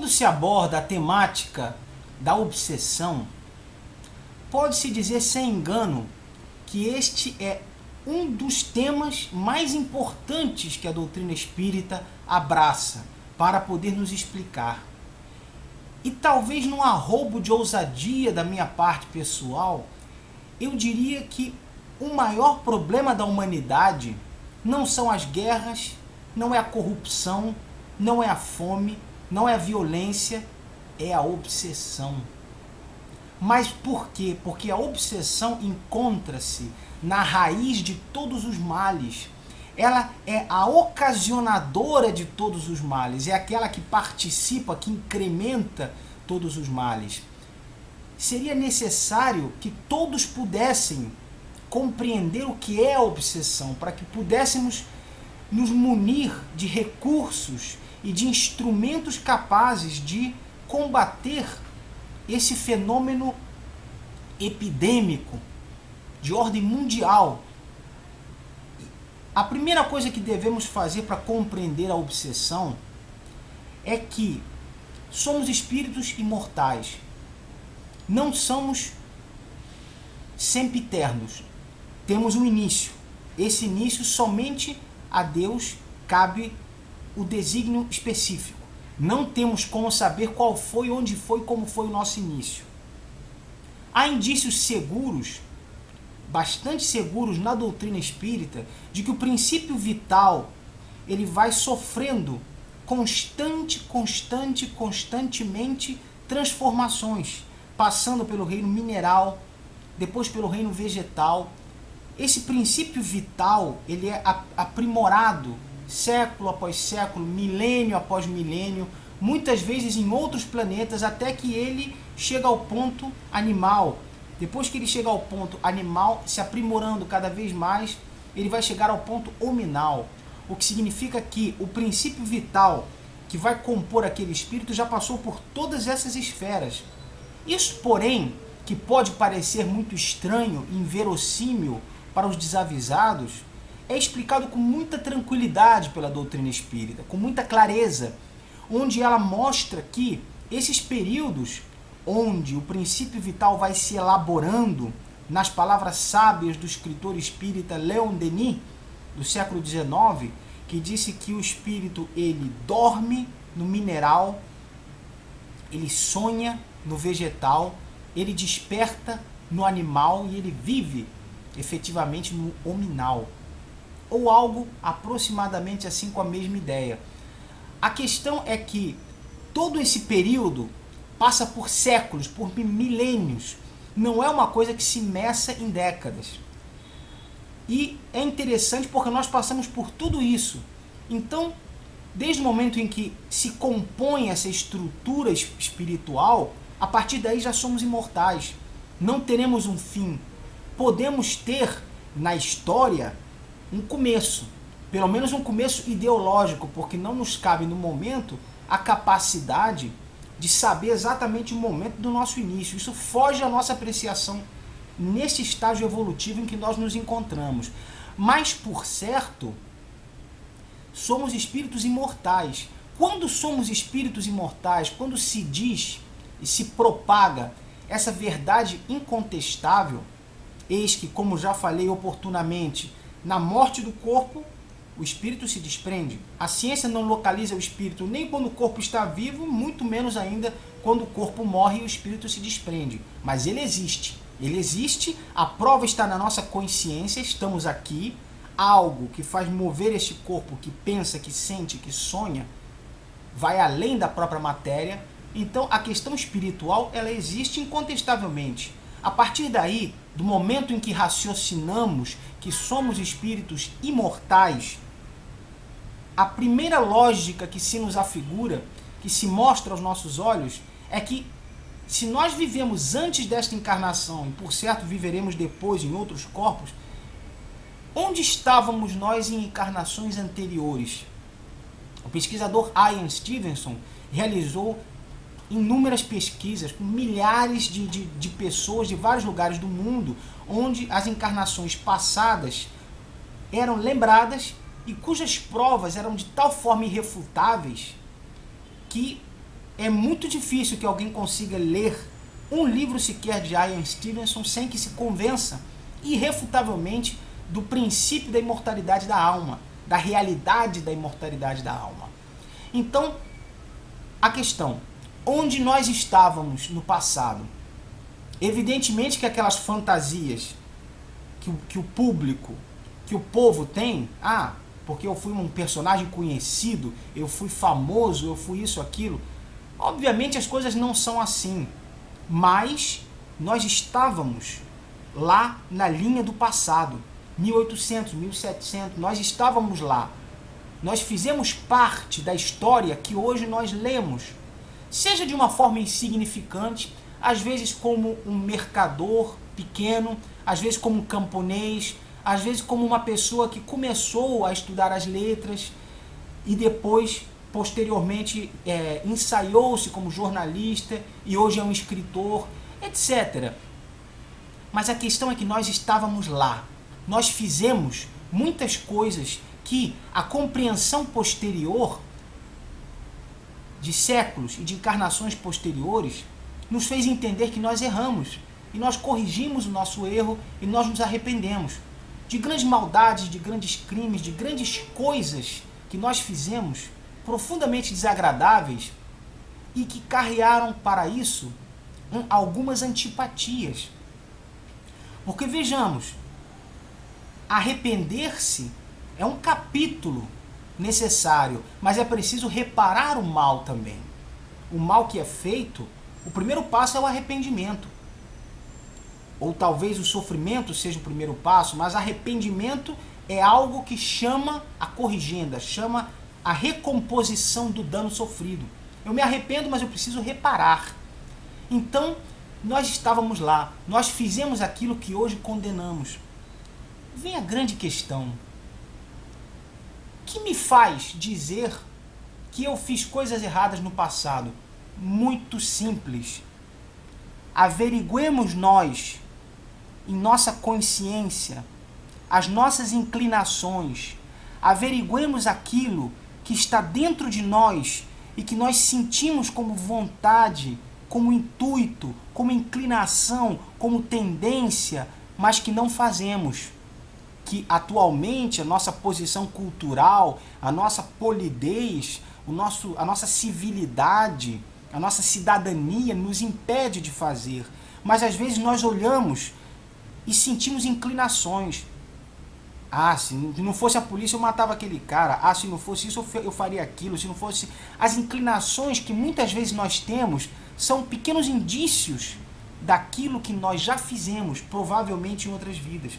Quando se aborda a temática da obsessão, pode-se dizer sem engano que este é um dos temas mais importantes que a doutrina espírita abraça para poder nos explicar. E talvez num arrobo de ousadia da minha parte pessoal, eu diria que o maior problema da humanidade não são as guerras, não é a corrupção, não é a fome, não é a violência, é a obsessão. Mas por quê? Porque a obsessão encontra-se na raiz de todos os males. Ela é a ocasionadora de todos os males, é aquela que participa, que incrementa todos os males. Seria necessário que todos pudessem compreender o que é a obsessão, para que pudéssemos nos munir de recursos e de instrumentos capazes de combater esse fenômeno epidêmico de ordem mundial. A primeira coisa que devemos fazer para compreender a obsessão é que somos espíritos imortais. Não somos sempiternos. Temos um início. Esse início somente a Deus cabe o desígnio específico. Não temos como saber qual foi, onde foi, como foi o nosso início. Há indícios seguros, bastante seguros na doutrina espírita, de que o princípio vital ele vai sofrendo constantemente transformações, passando pelo reino mineral, depois pelo reino vegetal. Esse princípio vital ele é aprimorado século após século, milênio após milênio, muitas vezes em outros planetas, até que ele chega ao ponto animal. Depois que ele chega ao ponto animal, se aprimorando cada vez mais, ele vai chegar ao ponto hominal, o que significa que o princípio vital que vai compor aquele espírito já passou por todas essas esferas. Isso, porém, que pode parecer muito estranho e inverossímil para os desavisados, é explicado com muita tranquilidade pela doutrina espírita, com muita clareza, onde ela mostra que esses períodos onde o princípio vital vai se elaborando, nas palavras sábias do escritor espírita Leon Denis, do século XIX, que disse que o espírito ele dorme no mineral, ele sonha no vegetal, ele desperta no animal e ele vive efetivamente no hominal. Ou algo aproximadamente assim com a mesma ideia. A questão é que todo esse período passa por séculos, por milênios. Não é uma coisa que se meça em décadas. E é interessante porque nós passamos por tudo isso. Então, desde o momento em que se compõe essa estrutura espiritual, a partir daí já somos imortais. Não teremos um fim. Podemos ter na história um começo, pelo menos um começo ideológico, porque não nos cabe no momento a capacidade de saber exatamente o momento do nosso início. Isso foge à nossa apreciação nesse estágio evolutivo em que nós nos encontramos. Mas, por certo, somos espíritos imortais. Quando somos espíritos imortais, quando se diz e se propaga essa verdade incontestável, eis que, como já falei oportunamente, na morte do corpo, o espírito se desprende. A ciência não localiza o espírito nem quando o corpo está vivo, muito menos ainda quando o corpo morre e o espírito se desprende. Mas ele existe. Ele existe, a prova está na nossa consciência, estamos aqui. Algo que faz mover este corpo, que pensa, que sente, que sonha, vai além da própria matéria. Então a questão espiritual, ela existe incontestavelmente. A partir daí, do momento em que raciocinamos que somos espíritos imortais, a primeira lógica que se nos afigura, que se mostra aos nossos olhos, é que se nós vivemos antes desta encarnação, e por certo viveremos depois em outros corpos, onde estávamos nós em encarnações anteriores? O pesquisador Ian Stevenson realizou inúmeras pesquisas com milhares de pessoas de vários lugares do mundo, onde as encarnações passadas eram lembradas e cujas provas eram de tal forma irrefutáveis que É muito difícil que alguém consiga ler um livro sequer de Ian Stevenson sem que se convença irrefutavelmente do princípio da imortalidade da alma, da realidade da imortalidade da alma. Então, a questão, onde nós estávamos no passado? Evidentemente que aquelas fantasias que o público, que o povo tem, porque eu fui um personagem conhecido, eu fui famoso, eu fui isso, aquilo. Obviamente as coisas não são assim, mas nós estávamos lá na linha do passado, 1800, 1700, nós estávamos lá. Nós fizemos parte da história que hoje nós lemos, seja de uma forma insignificante, às vezes como um mercador pequeno, às vezes como um camponês, às vezes como uma pessoa que começou a estudar as letras e depois, posteriormente, ensaiou-se como jornalista e hoje é um escritor, etc. Mas a questão é que nós estávamos lá. Nós fizemos muitas coisas que a compreensão posterior de séculos e de encarnações posteriores nos fez entender que nós erramos. E nós corrigimos o nosso erro e nós nos arrependemos de grandes maldades, de grandes crimes, de grandes coisas que nós fizemos profundamente desagradáveis e que carrearam para isso algumas antipatias. Porque vejamos, arrepender-se é um capítulo necessário, mas é preciso reparar o mal também. O mal que é feito, o primeiro passo é o arrependimento. Ou talvez o sofrimento seja o primeiro passo, mas arrependimento é algo que chama a corrigenda, chama a recomposição do dano sofrido. Eu me arrependo, mas eu preciso reparar. Então, nós estávamos lá, nós fizemos aquilo que hoje condenamos. Vem a grande questão. O que me faz dizer que eu fiz coisas erradas no passado? Muito simples. Averiguemos nós, em nossa consciência, as nossas inclinações, averiguemos aquilo que está dentro de nós e que nós sentimos como vontade, como intuito, como inclinação, como tendência, mas que não fazemos. Que atualmente a nossa posição cultural, a nossa polidez, a nossa civilidade, a nossa cidadania nos impede de fazer. Mas às vezes nós olhamos e sentimos inclinações. Se não fosse a polícia eu matava aquele cara. Se não fosse isso eu faria aquilo. Se não fosse... As inclinações que muitas vezes nós temos são pequenos indícios daquilo que nós já fizemos, provavelmente em outras vidas.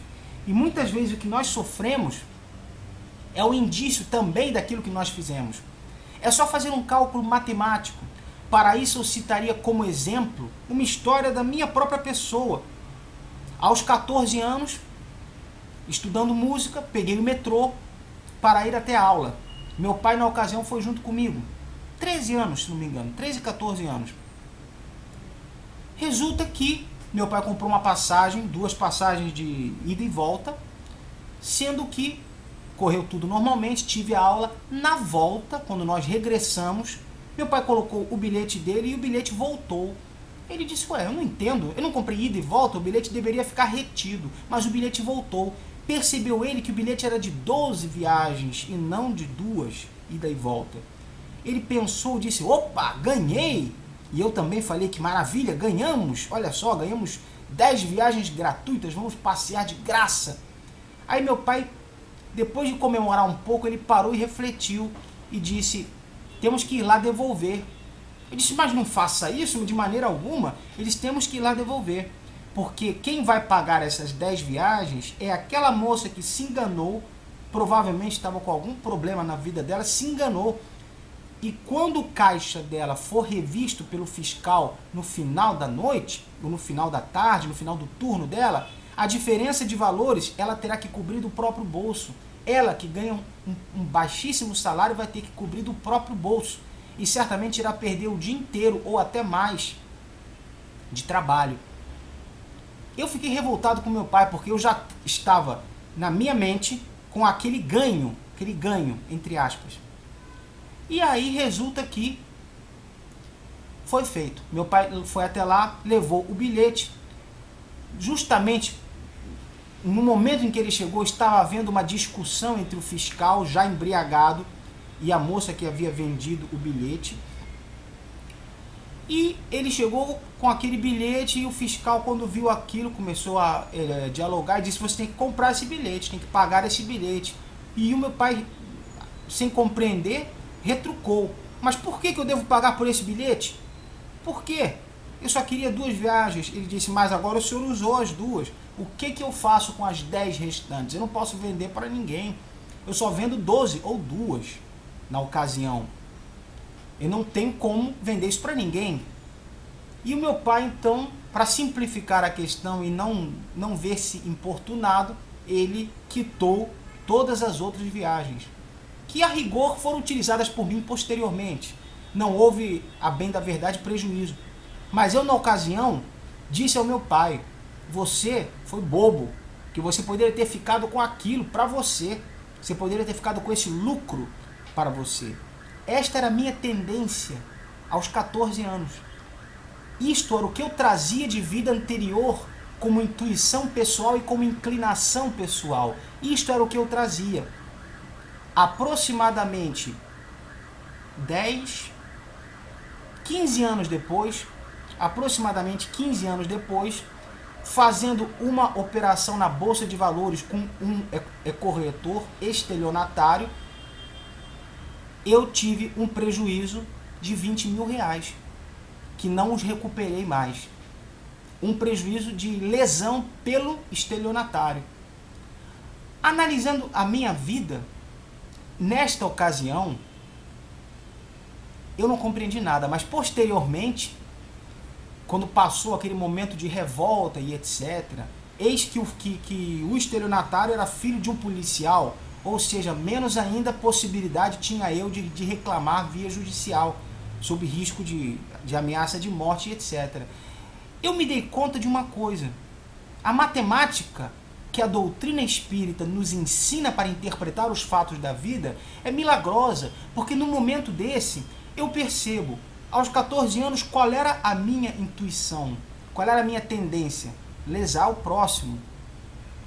E muitas vezes o que nós sofremos é o indício também daquilo que nós fizemos. É só fazer um cálculo matemático. Para isso eu citaria como exemplo uma história da minha própria pessoa. Aos 14 anos, estudando música, peguei o metrô para ir até a aula. Meu pai na ocasião foi junto comigo. 13 anos, se não me engano, 13, 14 anos. Resulta que meu pai comprou uma passagem, 2 passagens de ida e volta, sendo que correu tudo normalmente, tive a aula. Na volta, quando nós regressamos, meu pai colocou o bilhete dele e o bilhete voltou. Ele disse, eu não entendo, eu não comprei ida e volta, o bilhete deveria ficar retido, mas o bilhete voltou. Percebeu ele que o bilhete era de 12 viagens e não de 2, ida e volta. Ele pensou, disse, opa, ganhei! E eu também falei, que maravilha, ganhamos, olha só, ganhamos 10 viagens gratuitas, vamos passear de graça. Aí meu pai, depois de comemorar um pouco, ele parou e refletiu e disse, temos que ir lá devolver. Eu disse, mas não faça isso de maneira alguma, eles temos que ir lá devolver. Porque quem vai pagar essas 10 viagens é aquela moça que se enganou, provavelmente estava com algum problema na vida dela, se enganou. E quando o caixa dela for revisto pelo fiscal no final da noite, ou no final da tarde, no final do turno dela, a diferença de valores ela terá que cobrir do próprio bolso. Ela, que ganha um baixíssimo salário, vai ter que cobrir do próprio bolso. E certamente irá perder o dia inteiro, ou até mais, de trabalho. Eu fiquei revoltado com meu pai, porque eu já estava, na minha mente, com aquele ganho, entre aspas. E aí resulta que Foi feito. Meu pai foi até lá, levou o bilhete. Justamente no momento em que ele chegou, estava havendo uma discussão entre o fiscal, já embriagado, e a moça que havia vendido o bilhete. E ele chegou com aquele bilhete e o fiscal, quando viu aquilo, começou a dialogar e disse: você tem que comprar esse bilhete, tem que pagar esse bilhete. E o meu pai, sem compreender, retrucou: mas por que eu devo pagar por esse bilhete? Por quê? Eu só queria 2 viagens. Ele disse: mas agora o senhor usou as 2. O que eu faço com as 10 restantes? Eu não posso vender para ninguém. Eu só vendo 12 ou 2 na ocasião. Eu não tenho como vender isso para ninguém. E o meu pai, então, para simplificar a questão e não ver-se importunado, ele quitou todas as outras viagens, que a rigor foram utilizadas por mim posteriormente. Não houve, a bem da verdade, prejuízo. Mas eu, na ocasião, disse ao meu pai: você foi bobo, que você poderia ter ficado com aquilo para você. Você poderia ter ficado com esse lucro para você. Esta era a minha tendência aos 14 anos. Isto era o que eu trazia de vida anterior como intuição pessoal e como inclinação pessoal. Isto era o que eu trazia. Aproximadamente 15 anos depois, fazendo uma operação na Bolsa de Valores com um corretor estelionatário, eu tive um prejuízo de 20 mil reais, que não os recuperei mais. Um prejuízo de lesão pelo estelionatário. Analisando a minha vida, nesta ocasião, eu não compreendi nada, mas posteriormente, quando passou aquele momento de revolta e etc., eis que o estelionatário era filho de um policial, ou seja, menos ainda possibilidade tinha eu de reclamar via judicial, sob risco de ameaça de morte e etc. Eu me dei conta de uma coisa: a matemática que a doutrina espírita nos ensina para interpretar os fatos da vida é milagrosa, porque no momento desse eu percebo, aos 14 anos, qual era a minha intuição, qual era a minha tendência: lesar o próximo,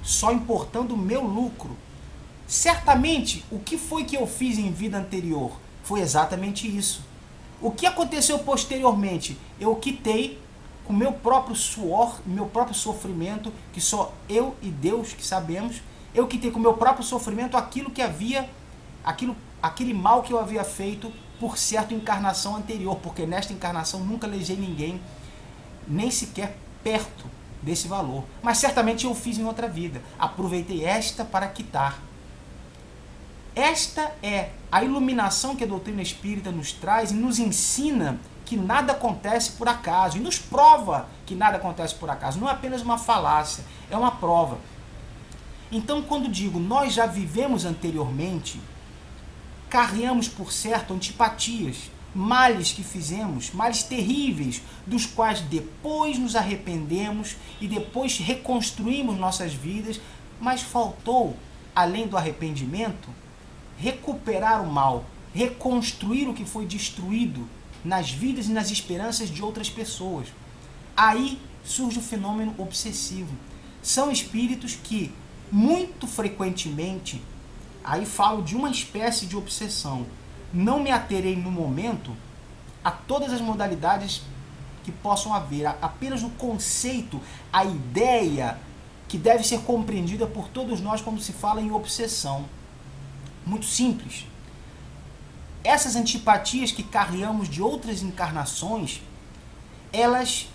só importando o meu lucro. Certamente, o que foi que eu fiz em vida anterior? Foi exatamente isso. O que aconteceu posteriormente? Eu quitei com meu próprio suor, meu próprio sofrimento, que só eu e Deus que sabemos. Eu quitei com meu próprio sofrimento aquilo que havia, aquele mal que eu havia feito por certa encarnação anterior, porque nesta encarnação nunca lesei ninguém, nem sequer perto desse valor. Mas certamente eu fiz em outra vida. Aproveitei esta para quitar. Esta é a iluminação que a doutrina espírita nos traz e nos ensina que nada acontece por acaso, e nos prova que nada acontece por acaso. Não é apenas uma falácia, é uma prova. Então, quando digo nós já vivemos anteriormente, carreamos por certo antipatias, males que fizemos, males terríveis, dos quais depois nos arrependemos e depois reconstruímos nossas vidas, mas faltou, além do arrependimento, recuperar o mal, reconstruir o que foi destruído nas vidas e nas esperanças de outras pessoas. Aí surge o fenômeno obsessivo. São espíritos que, muito frequentemente, aí falo de uma espécie de obsessão. Não me aterei no momento a todas as modalidades que possam haver, apenas o conceito, a ideia que deve ser compreendida por todos nós quando se fala em obsessão. Muito simples. Essas antipatias que carregamos de outras encarnações, elas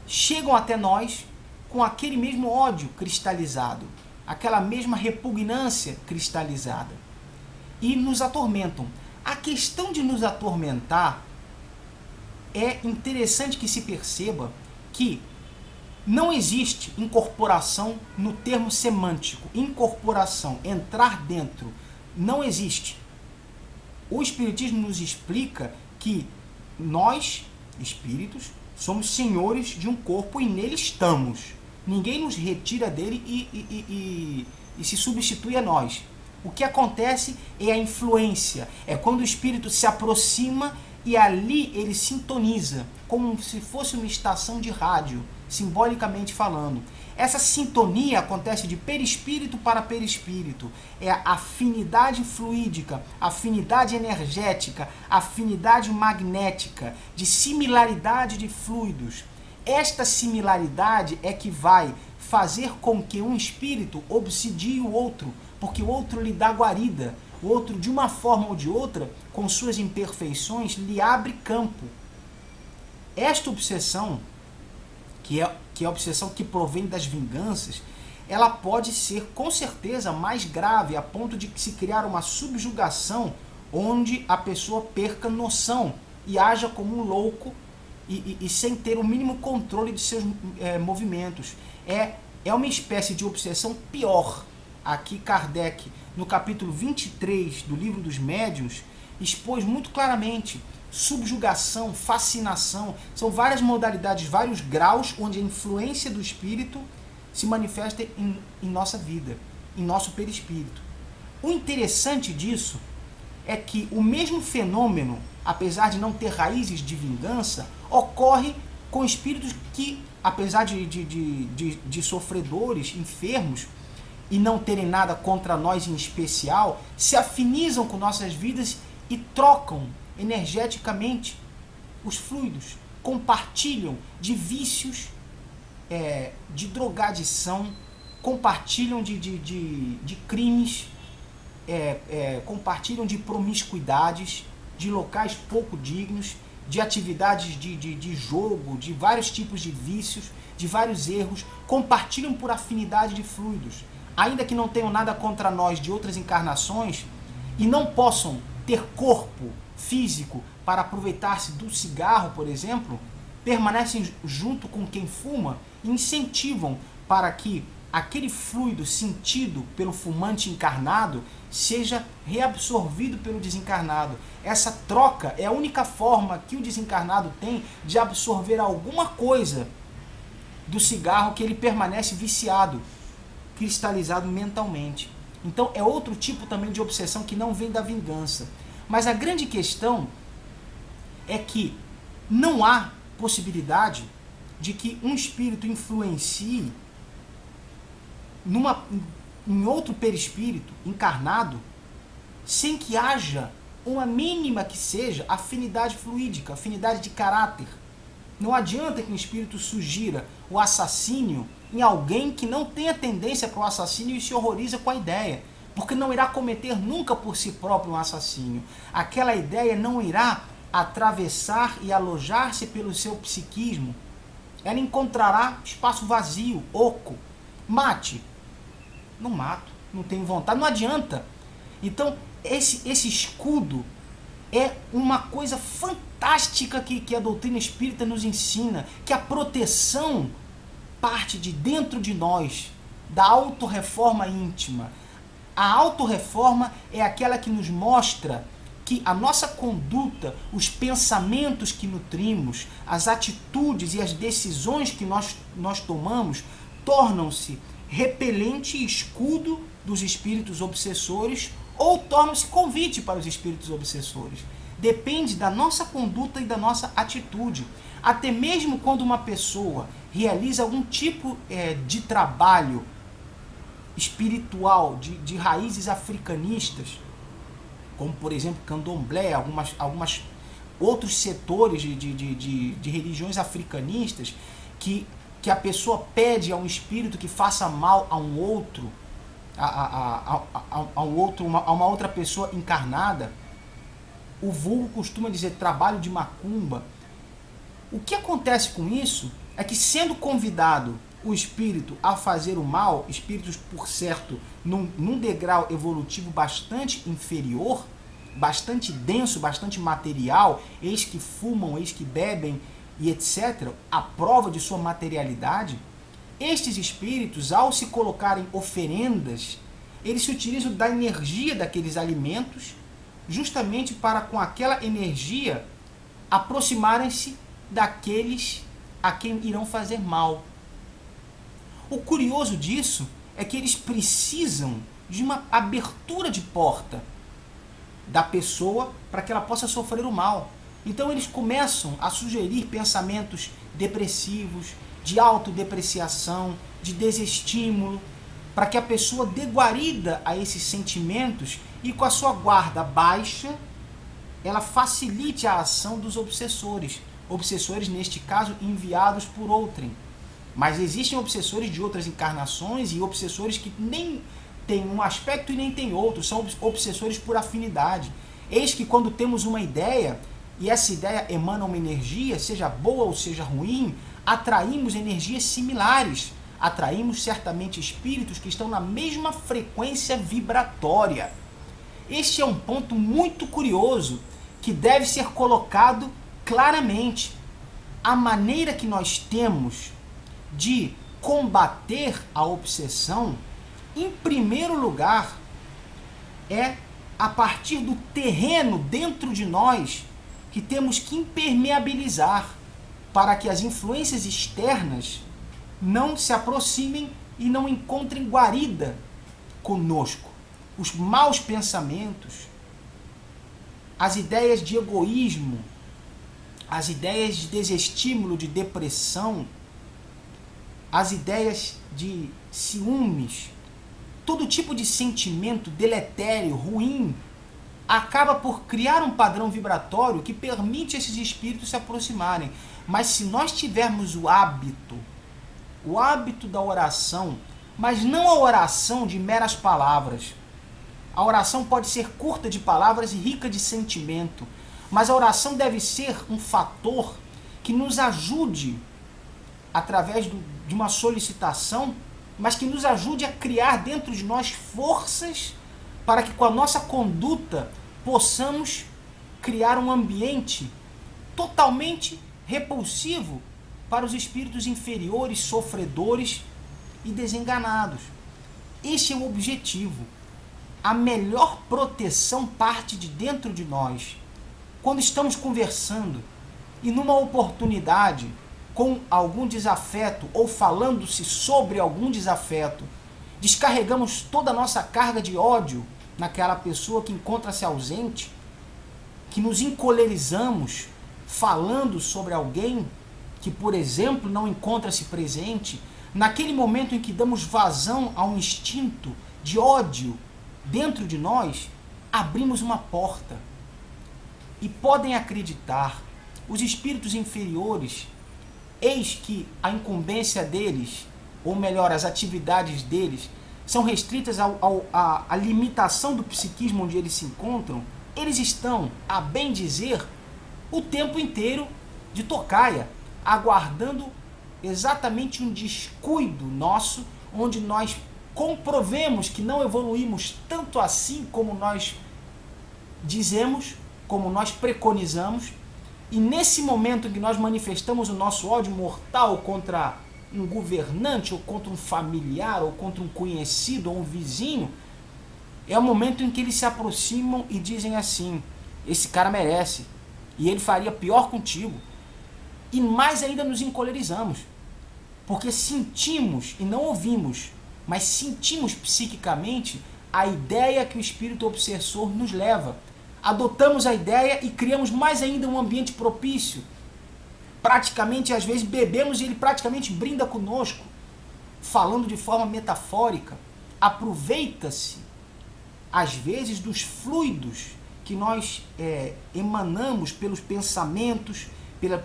chegam até nós com aquele mesmo ódio cristalizado, aquela mesma repugnância cristalizada, e nos atormentam. A questão de nos atormentar, é interessante que se perceba que não existe incorporação no termo semântico. Incorporação, entrar dentro, não existe. O Espiritismo nos explica que nós, espíritos, somos senhores de um corpo e nele estamos. Ninguém nos retira dele e se substitui a nós. O que acontece é a influência. É quando o espírito se aproxima e ali ele sintoniza, como se fosse uma estação de rádio, simbolicamente falando. Essa sintonia acontece de perispírito para perispírito. É a afinidade fluídica, afinidade energética, afinidade magnética, de similaridade de fluidos. Esta similaridade é que vai fazer com que um espírito obsidie o outro, porque o outro lhe dá guarida. O outro, de uma forma ou de outra, com suas imperfeições, lhe abre campo. Esta obsessão, que é a obsessão que provém das vinganças, ela pode ser, com certeza, mais grave, a ponto de se criar uma subjugação onde a pessoa perca noção e haja como um louco e sem ter o mínimo controle de seus movimentos. É uma espécie de obsessão pior. Aqui Kardec, no capítulo 23 do Livro dos Médiuns, expôs muito claramente subjugação, fascinação, são várias modalidades, vários graus onde a influência do espírito se manifesta em nossa vida, em nosso perispírito. O interessante disso é que o mesmo fenômeno, apesar de não ter raízes de vingança, ocorre com espíritos que, apesar de sofredores, enfermos, e não terem nada contra nós em especial, se afinizam com nossas vidas e trocam energeticamente os fluidos, compartilham de vícios, de drogadição, compartilham de crimes, compartilham de promiscuidades, de locais pouco dignos, de atividades de jogo, de vários tipos de vícios, de vários erros, compartilham por afinidade de fluidos. Ainda que não tenham nada contra nós de outras encarnações e não possam ter corpo físico para aproveitar-se do cigarro, por exemplo, permanecem junto com quem fuma e incentivam para que aquele fluido sentido pelo fumante encarnado seja reabsorvido pelo desencarnado. Essa troca é a única forma que o desencarnado tem de absorver alguma coisa do cigarro que ele permanece viciado, cristalizado mentalmente. Então é outro tipo também de obsessão que não vem da vingança. Mas a grande questão é que não há possibilidade de que um espírito influencie em outro perispírito encarnado sem que haja uma mínima que seja afinidade fluídica, afinidade de caráter. Não adianta que um espírito sugira o assassínio em alguém que não tenha tendência para o assassínio e se horroriza com a ideia, porque não irá cometer nunca por si próprio um assassínio. Aquela ideia não irá atravessar e alojar-se pelo seu psiquismo. Ela encontrará espaço vazio, oco. Mate. Não mato, não tenho vontade, não adianta. Então, esse escudo é uma coisa fantástica que a doutrina espírita nos ensina, que a proteção parte de dentro de nós, da autorreforma íntima. A autorreforma é aquela que nos mostra que a nossa conduta, os pensamentos que nutrimos, as atitudes e as decisões que nós tomamos, tornam-se repelente e escudo dos espíritos obsessores ou tornam-se convite para os espíritos obsessores. Depende da nossa conduta e da nossa atitude. Até mesmo quando uma pessoa realiza algum tipo de trabalho espiritual, de raízes africanistas, como por exemplo candomblé, algumas outros setores de religiões africanistas, que a pessoa pede a um espírito que faça mal a um outro, a uma outra pessoa encarnada. O vulgo costuma dizer trabalho de macumba. O que acontece com isso é que, sendo convidado o espírito a fazer o mal, espíritos, por certo, num degrau evolutivo bastante inferior, bastante denso, bastante material, eis que fumam, eis que bebem e etc., a prova de sua materialidade, estes espíritos, ao se colocarem oferendas, eles se utilizam da energia daqueles alimentos justamente para, com aquela energia, aproximarem-se daqueles a quem irão fazer mal. O curioso disso é que eles precisam de uma abertura de porta da pessoa para que ela possa sofrer o mal. Então eles começam a sugerir pensamentos depressivos, de autodepreciação, de desestímulo, para que a pessoa dê guarida a esses sentimentos e com a sua guarda baixa, ela facilite a ação dos obsessores. Obsessores, neste caso, enviados por outrem. Mas existem obsessores de outras encarnações e obsessores que nem têm um aspecto e nem têm outro, são obsessores por afinidade. Eis que quando temos uma ideia, e essa ideia emana uma energia, seja boa ou seja ruim, atraímos energias similares. Atraímos certamente espíritos que estão na mesma frequência vibratória. Este é um ponto muito curioso que deve ser colocado claramente. A maneira que nós temos de combater a obsessão, em primeiro lugar, é a partir do terreno dentro de nós que temos que impermeabilizar para que as influências externas não se aproximem e não encontrem guarida conosco. Os maus pensamentos, as ideias de egoísmo, as ideias de desestímulo, de depressão, as ideias de ciúmes, todo tipo de sentimento deletério, ruim, acaba por criar um padrão vibratório que permite esses espíritos se aproximarem. Mas se nós tivermos o hábito da oração, mas não a oração de meras palavras. A oração pode ser curta de palavras e rica de sentimento, mas a oração deve ser um fator que nos ajude, através de uma solicitação, mas que nos ajude a criar dentro de nós forças para que com a nossa conduta possamos criar um ambiente totalmente repulsivo para os espíritos inferiores, sofredores e desenganados. Este é o objetivo. A melhor proteção parte de dentro de nós. Quando estamos conversando e numa oportunidade com algum desafeto ou falando-se sobre algum desafeto, descarregamos toda a nossa carga de ódio naquela pessoa que encontra-se ausente, que nos encolerizamos falando sobre alguém que, por exemplo, não encontra-se presente, naquele momento em que damos vazão a um instinto de ódio dentro de nós, abrimos uma porta. E podem acreditar, os espíritos inferiores, eis que a incumbência deles, ou melhor, as atividades deles, são restritas à limitação do psiquismo onde eles se encontram. Eles estão, a bem dizer, o tempo inteiro de tocaia, aguardando exatamente um descuido nosso, onde nós comprovemos que não evoluímos tanto assim como nós dizemos, como nós preconizamos, e nesse momento em que nós manifestamos o nosso ódio mortal contra um governante, ou contra um familiar, ou contra um conhecido, ou um vizinho, é o momento em que eles se aproximam e dizem assim: esse cara merece, e ele faria pior contigo. E mais ainda nos encolerizamos, porque sentimos, e não ouvimos, mas sentimos psiquicamente a ideia que o espírito obsessor nos leva. Adotamos a ideia e criamos mais ainda um ambiente propício. Praticamente, às vezes, bebemos e ele praticamente brinda conosco, falando de forma metafórica. Aproveita-se, às vezes, dos fluidos que nós emanamos pelos pensamentos,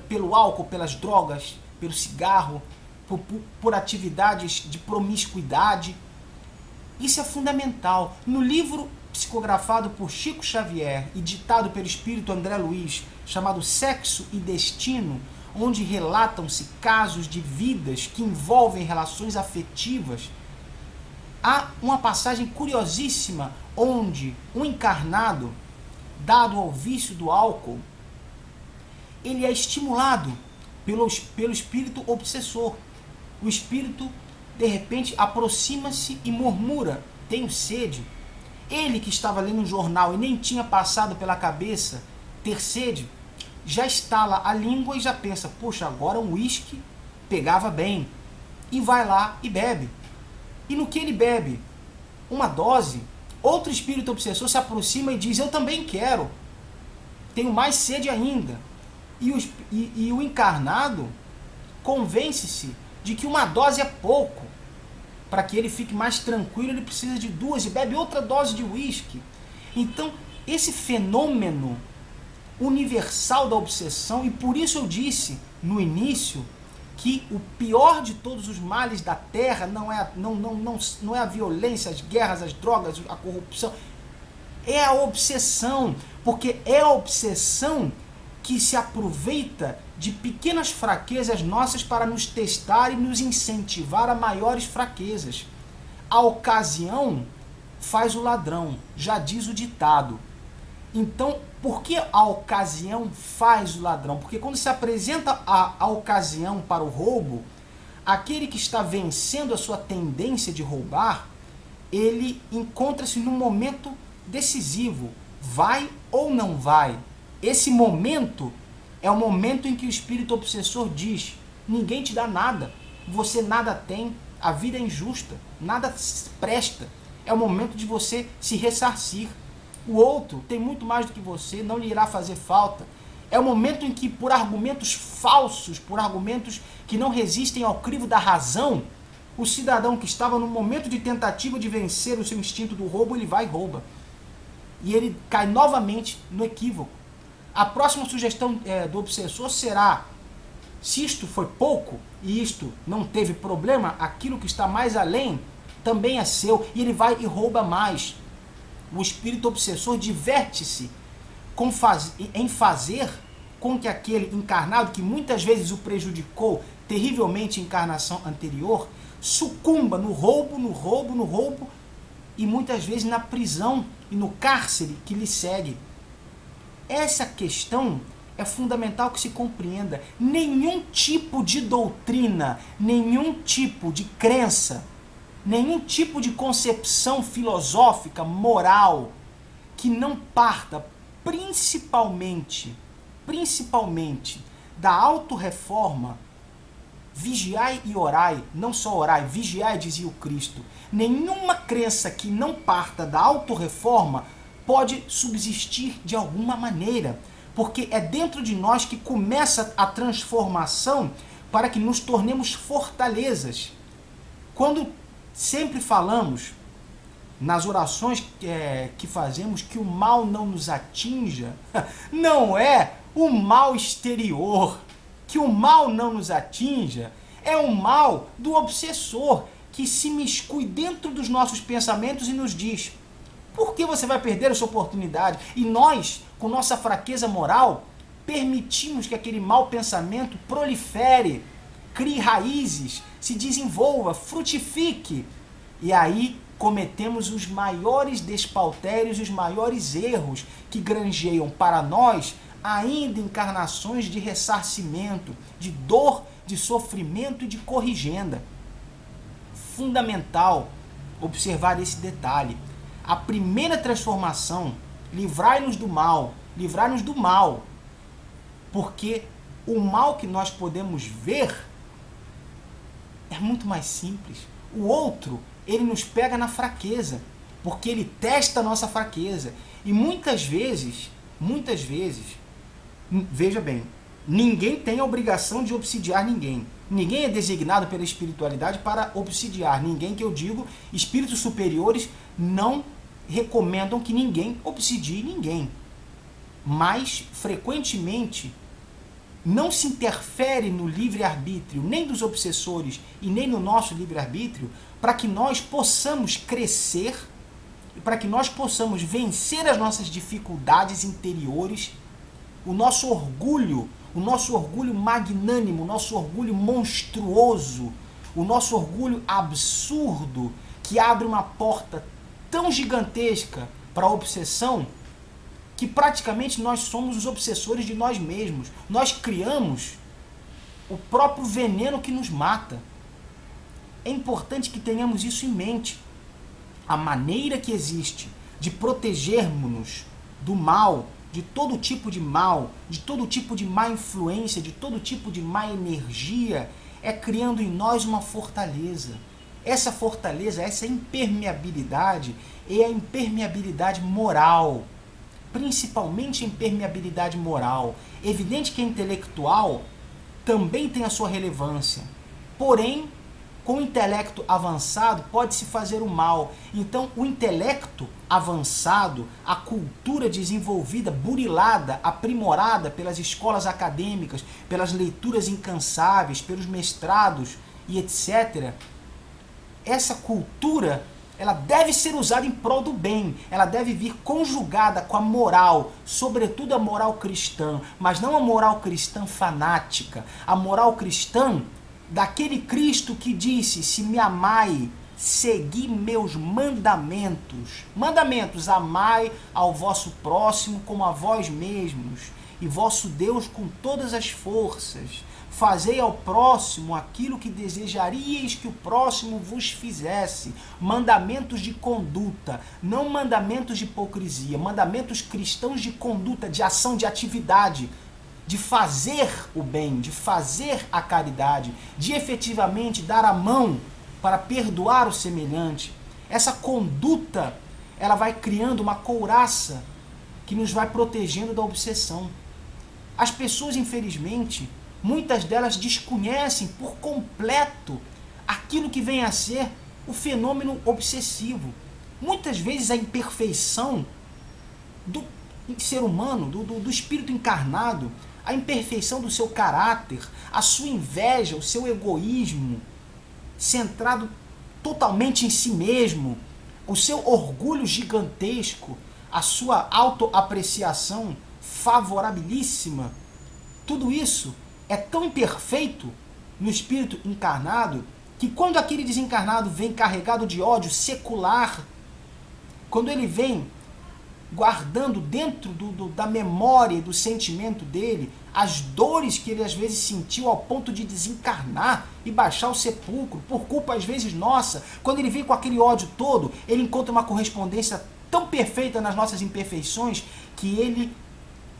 pelo álcool, pelas drogas, pelo cigarro, por atividades de promiscuidade. Isso é fundamental. No livro psicografado por Chico Xavier e ditado pelo espírito André Luiz, chamado Sexo e Destino, onde relatam-se casos de vidas que envolvem relações afetivas, há uma passagem curiosíssima onde um encarnado, dado ao vício do álcool, ele é estimulado pelo espírito obsessor. O espírito, de repente, aproxima-se e murmura: tenho sede. Ele que estava lendo um jornal e nem tinha passado pela cabeça ter sede, já estala a língua e já pensa: poxa, agora um uísque pegava bem. E vai lá e bebe. E no que ele bebe uma dose, outro espírito obsessor se aproxima e diz: eu também quero. tenho mais sede ainda. E o encarnado convence-se de que uma dose é pouco. Para que ele fique mais tranquilo, ele precisa de 2 e bebe outra dose de uísque. Então, esse fenômeno universal da obsessão, e por isso eu disse no início que o pior de todos os males da Terra não é a violência, as guerras, as drogas, a corrupção, é a obsessão, porque é a obsessão que se aproveita de pequenas fraquezas nossas para nos testar e nos incentivar a maiores fraquezas. A ocasião faz o ladrão, já diz o ditado. Então, por que a ocasião faz o ladrão? Porque quando se apresenta a ocasião para o roubo, aquele que está vencendo a sua tendência de roubar, ele encontra-se num momento decisivo. Vai ou não vai? Esse momento é o momento em que o espírito obsessor diz: ninguém te dá nada, você nada tem, a vida é injusta, nada presta. É o momento de você se ressarcir. O outro tem muito mais do que você, não lhe irá fazer falta. É o momento em que, por argumentos falsos, por argumentos que não resistem ao crivo da razão, o cidadão que estava no momento de tentativa de vencer o seu instinto do roubo, ele vai e rouba. E ele cai novamente no equívoco. A próxima sugestão do obsessor será: se isto foi pouco e isto não teve problema, aquilo que está mais além também é seu, e ele vai e rouba mais. O espírito obsessor diverte-se em fazer com que aquele encarnado, que muitas vezes o prejudicou terrivelmente em encarnação anterior, sucumba no roubo, no roubo, no roubo, e muitas vezes na prisão e no cárcere que lhe segue. Essa questão é fundamental que se compreenda. Nenhum tipo de doutrina, nenhum tipo de crença, nenhum tipo de concepção filosófica, moral, que não parta principalmente da autorreforma, vigiai e orai, não só orai, vigiai, dizia o Cristo. Nenhuma crença que não parta da autorreforma pode subsistir de alguma maneira, porque é dentro de nós que começa a transformação para que nos tornemos fortalezas. Quando sempre falamos nas orações que fazemos que o mal não nos atinja, não é o mal exterior, que o mal não nos atinja, é o mal do obsessor que se miscui dentro dos nossos pensamentos e nos diz: por que você vai perder essa oportunidade? E nós, com nossa fraqueza moral, permitimos que aquele mau pensamento prolifere, crie raízes, se desenvolva, frutifique. E aí cometemos os maiores despautérios, os maiores erros que granjeiam para nós ainda encarnações de ressarcimento, de dor, de sofrimento e de corrigenda. Fundamental observar esse detalhe. A primeira transformação, livrai-nos do mal, porque o mal que nós podemos ver é muito mais simples. O outro, ele nos pega na fraqueza, porque ele testa a nossa fraqueza. E muitas vezes, veja bem, ninguém tem a obrigação de obsidiar ninguém. Ninguém é designado pela espiritualidade para obsidiar. Ninguém, que eu digo, espíritos superiores não recomendam que ninguém obsidie ninguém. Mas, frequentemente, não se interfere no livre-arbítrio, nem dos obsessores e nem no nosso livre-arbítrio, para que nós possamos crescer, para que nós possamos vencer as nossas dificuldades interiores, o nosso orgulho magnânimo, o nosso orgulho monstruoso, o nosso orgulho absurdo, que abre uma porta tão gigantesca para a obsessão, que praticamente nós somos os obsessores de nós mesmos. Nós criamos o próprio veneno que nos mata. É importante que tenhamos isso em mente. A maneira que existe de protegermos-nos do mal, de todo tipo de mal, de todo tipo de má influência, de todo tipo de má energia, é criando em nós uma fortaleza. Essa fortaleza, essa impermeabilidade, é a impermeabilidade moral. principalmente em permeabilidade moral. Evidente que a intelectual também tem a sua relevância, porém, com o intelecto avançado pode-se fazer o mal. Então, o intelecto avançado, a cultura desenvolvida, burilada, aprimorada pelas escolas acadêmicas, pelas leituras incansáveis, pelos mestrados e etc., essa cultura, ela deve ser usada em prol do bem, ela deve vir conjugada com a moral, sobretudo a moral cristã, mas não a moral cristã fanática, a moral cristã daquele Cristo que disse: se me amai, segui meus mandamentos. Mandamentos: amai ao vosso próximo como a vós mesmos, e vosso Deus com todas as forças. Fazei ao próximo aquilo que desejaríeis que o próximo vos fizesse. Mandamentos de conduta, não mandamentos de hipocrisia, mandamentos cristãos de conduta, de ação, de atividade, de fazer o bem, de fazer a caridade, de efetivamente dar a mão para perdoar o semelhante. Essa conduta, ela vai criando uma couraça que nos vai protegendo da obsessão. As pessoas, infelizmente, muitas delas desconhecem por completo aquilo que vem a ser o fenômeno obsessivo. Muitas vezes a imperfeição do ser humano, do espírito encarnado, a imperfeição do seu caráter, a sua inveja, o seu egoísmo, centrado totalmente em si mesmo, o seu orgulho gigantesco, a sua autoapreciação favorabilíssima, tudo isso é tão imperfeito no espírito encarnado que quando aquele desencarnado vem carregado de ódio secular, quando ele vem guardando dentro da memória e do sentimento dele as dores que ele às vezes sentiu ao ponto de desencarnar e baixar o sepulcro, por culpa às vezes nossa, quando ele vem com aquele ódio todo, ele encontra uma correspondência tão perfeita nas nossas imperfeições que ele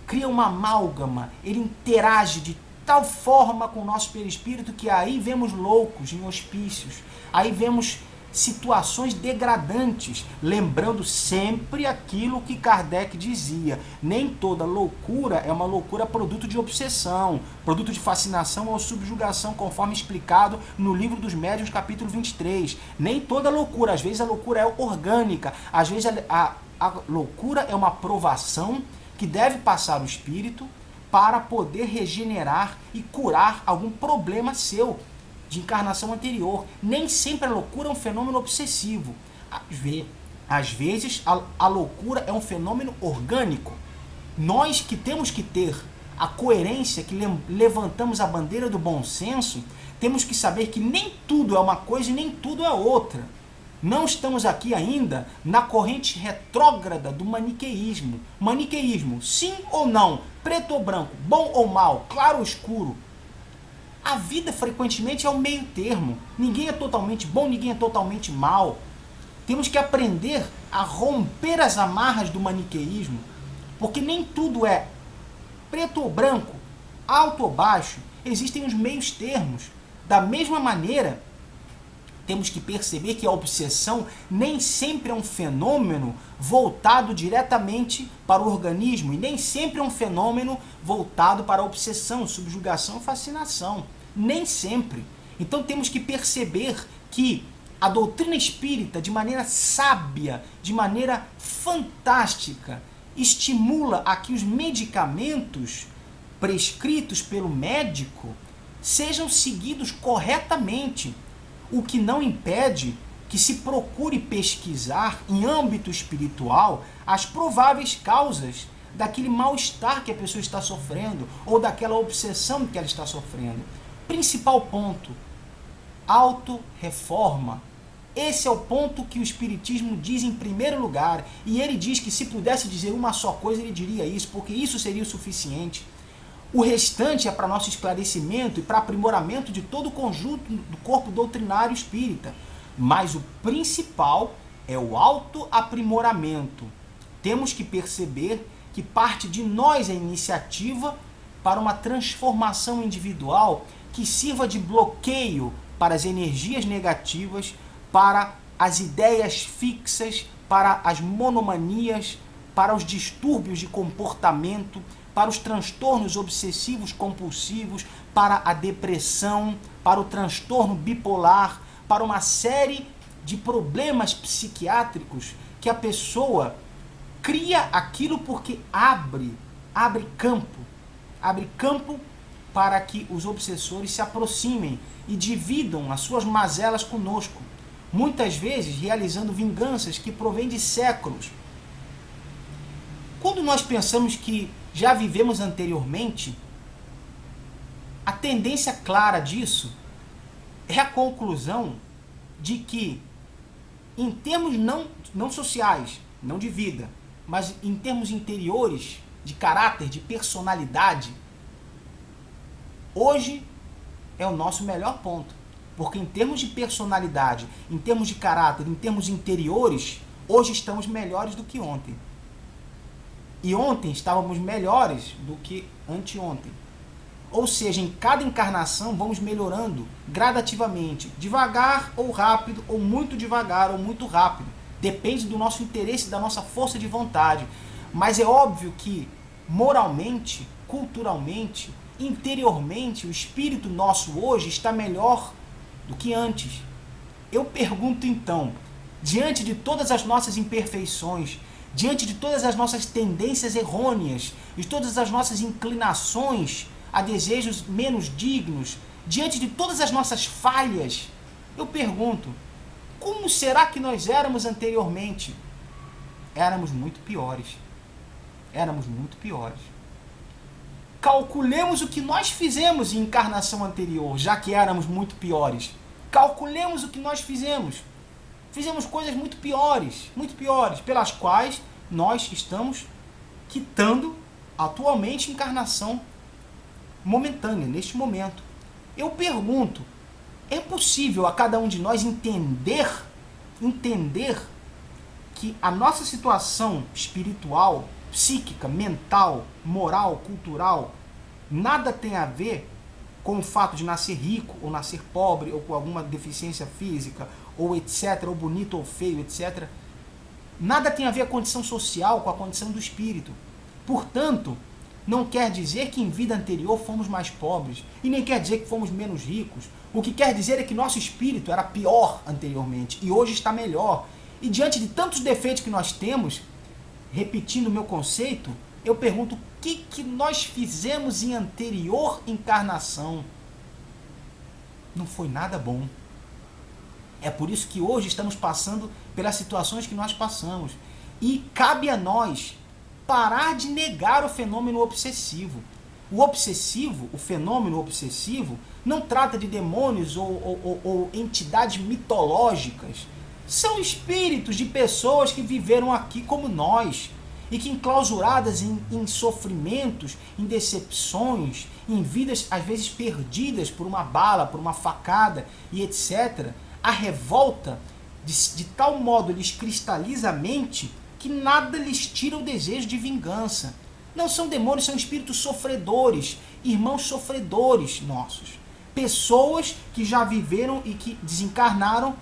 cria uma amálgama, ele interage de tal forma com o nosso perispírito que aí vemos loucos em hospícios, aí vemos situações degradantes, lembrando sempre aquilo que Kardec dizia: nem toda loucura é uma loucura produto de obsessão, produto de fascinação ou subjugação, conforme explicado no Livro dos Médiuns, capítulo 23. Nem toda loucura, às vezes a loucura é orgânica, às vezes a loucura é uma provação que deve passar o espírito para poder regenerar e curar algum problema seu de encarnação anterior. Nem sempre a loucura é um fenômeno obsessivo. Às vezes a loucura é um fenômeno orgânico. Nós que temos que ter a coerência, que levantamos a bandeira do bom senso, temos que saber que nem tudo é uma coisa e nem tudo é outra. Não estamos aqui ainda na corrente retrógrada do maniqueísmo. Maniqueísmo, sim ou não, preto ou branco, bom ou mal, claro ou escuro. A vida frequentemente é o meio termo. Ninguém é totalmente bom, ninguém é totalmente mal. Temos que aprender a romper as amarras do maniqueísmo, porque nem tudo é preto ou branco, alto ou baixo. Existem os meios termos. Da mesma maneira, temos que perceber que a obsessão nem sempre é um fenômeno voltado diretamente para o organismo e nem sempre é um fenômeno voltado para a obsessão, subjugação e fascinação. Nem sempre. Então temos que perceber que a doutrina espírita, de maneira sábia, de maneira fantástica, estimula a que os medicamentos prescritos pelo médico sejam seguidos corretamente, o que não impede que se procure pesquisar em âmbito espiritual as prováveis causas daquele mal-estar que a pessoa está sofrendo ou daquela obsessão que ela está sofrendo. Principal ponto: auto-reforma. Esse é o ponto que o Espiritismo diz em primeiro lugar, e ele diz que se pudesse dizer uma só coisa, ele diria isso, porque isso seria o suficiente. O restante é para nosso esclarecimento e para aprimoramento de todo o conjunto do corpo doutrinário espírita. Mas o principal é o autoaprimoramento. Temos que perceber que parte de nós a iniciativa para uma transformação individual que sirva de bloqueio para as energias negativas, para as ideias fixas, para as monomanias, para os distúrbios de comportamento, para os transtornos obsessivos compulsivos, para a depressão, para o transtorno bipolar, para uma série de problemas psiquiátricos que a pessoa cria aquilo porque abre campo para que os obsessores se aproximem e dividam as suas mazelas conosco, muitas vezes realizando vinganças que provêm de séculos. Quando nós pensamos que já vivemos anteriormente, a tendência clara disso é a conclusão de que, em termos não sociais, não de vida, mas em termos interiores, de caráter, de personalidade, hoje é o nosso melhor ponto. Porque em termos de personalidade, em termos de caráter, em termos interiores, hoje estamos melhores do que ontem. E ontem estávamos melhores do que anteontem. Ou seja, em cada encarnação vamos melhorando gradativamente, devagar ou rápido, ou muito devagar ou muito rápido. Depende do nosso interesse, da nossa força de vontade. Mas é óbvio que moralmente, culturalmente, interiormente, o espírito nosso hoje está melhor do que antes. Eu pergunto então, diante de todas as nossas imperfeições, diante de todas as nossas tendências errôneas, de todas as nossas inclinações a desejos menos dignos, diante de todas as nossas falhas, eu pergunto, como será que nós éramos anteriormente? Éramos muito piores. Éramos muito piores. Calculemos o que nós fizemos em encarnação anterior, já que éramos muito piores. Calculemos o que nós fizemos. Fizemos coisas muito piores, pelas quais nós estamos quitando atualmente encarnação momentânea, neste momento. Eu pergunto, é possível a cada um de nós entender que a nossa situação espiritual, psíquica, mental, moral, cultural, nada tem a ver com o fato de nascer rico, ou nascer pobre, ou com alguma deficiência física, ou etc., ou bonito ou feio, etc. Nada tem a ver a condição social com a condição do espírito. Portanto, não quer dizer que em vida anterior fomos mais pobres, e nem quer dizer que fomos menos ricos. O que quer dizer é que nosso espírito era pior anteriormente, e hoje está melhor. E diante de tantos defeitos que nós temos, repetindo o meu conceito, eu pergunto, o que nós fizemos em anterior encarnação? Não foi nada bom. É por isso que hoje estamos passando pelas situações que nós passamos. E cabe a nós parar de negar o fenômeno obsessivo. O obsessivo, o fenômeno obsessivo, não trata de demônios ou entidades mitológicas. São espíritos de pessoas que viveram aqui como nós e que, enclausuradas em sofrimentos, em decepções, em vidas às vezes perdidas por uma bala, por uma facada e etc., a revolta de tal modo lhes cristaliza a mente que nada lhes tira o desejo de vingança. Não são demônios, são espíritos sofredores, irmãos sofredores nossos. Pessoas que já viveram e que desencarnaram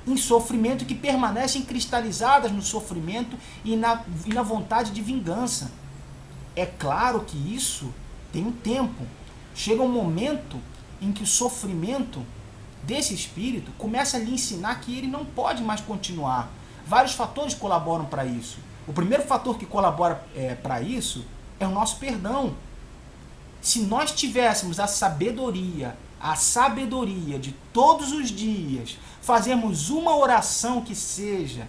em sofrimento e que permanecem cristalizadas no sofrimento e na vontade de vingança. É claro que isso tem um tempo. Chega um momento em que o sofrimento desse espírito começa a lhe ensinar que ele não pode mais continuar. Vários fatores colaboram para isso. O primeiro fator que colabora para isso é o nosso perdão. Se nós tivéssemos a sabedoria de todos os dias fazermos uma oração que seja